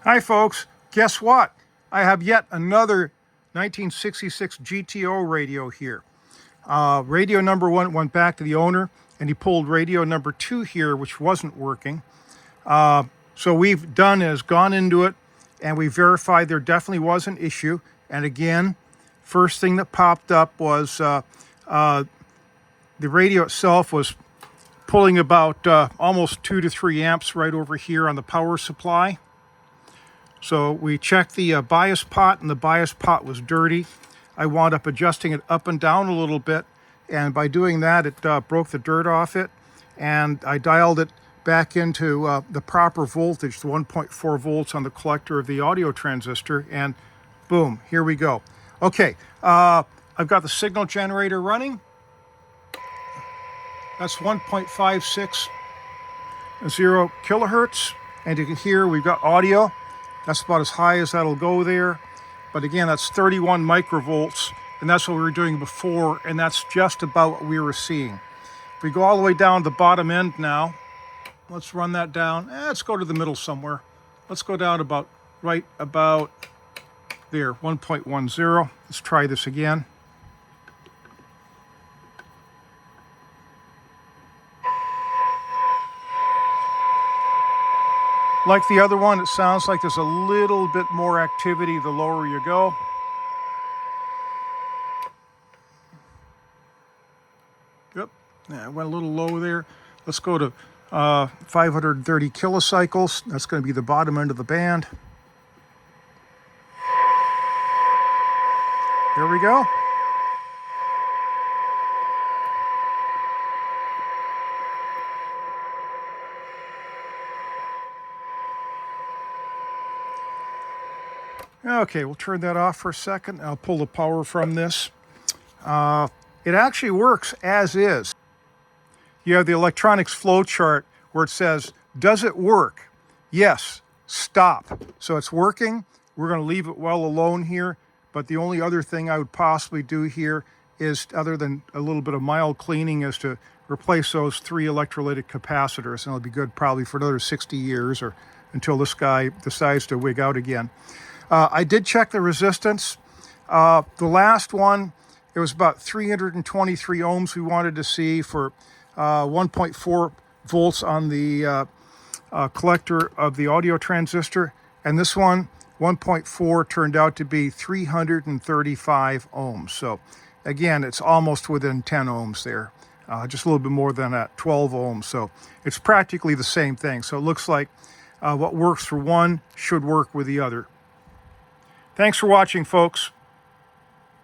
Hi folks, guess what? I have yet another 1966 GTO radio here. Radio number one went back to the owner and he pulled radio number 2 here, which wasn't working. So we've done is gone into it and we verified there definitely was an issue. And again, first thing that popped up was the radio itself was pulling about almost 2 to 3 amps right over here on the power supply. So we checked the bias pot, and the bias pot was dirty. I wound up adjusting it up and down a little bit, and by doing that, it broke the dirt off it, and I dialed it back into the proper voltage, the 1.4 volts on the collector of the audio transistor, and boom, here we go. Okay, I've got the signal generator running. That's 1.560 kilohertz, and you can hear we've got audio. That's about as high as that'll go there. But again, that's 31 microvolts, and that's what we were doing before, and that's just about what we were seeing. If we go all the way down to the bottom end now, let's run that down. Let's go to the middle somewhere. Let's go down about, right about there, 1.10. Let's try this again. Like the other one, it sounds like there's a little bit more activity the lower you go. Yep, yeah, went a little low there. Let's go to 530 kilocycles. That's going to be the bottom end of the band. There we go. Okay, we'll turn that off for a second. I'll pull the power from this. It actually works as is. You have the electronics flow chart where it says, does it work? Yes, stop. So it's working. We're going to leave it well alone here. But the only other thing I would possibly do here is, other than a little bit of mild cleaning, is to replace those 3 electrolytic capacitors. And it'll be good probably for another 60 years or until this guy decides to wig out again. I did check the resistance. The last one, it was about 323 ohms we wanted to see for 1.4 volts on the collector of the audio transistor. And this one, 1.4, turned out to be 335 ohms. So again, it's almost within 10 ohms there. Just a little bit more than that, 12 ohms. So it's practically the same thing. So it looks like what works for one should work with the other. Thanks for watching, folks.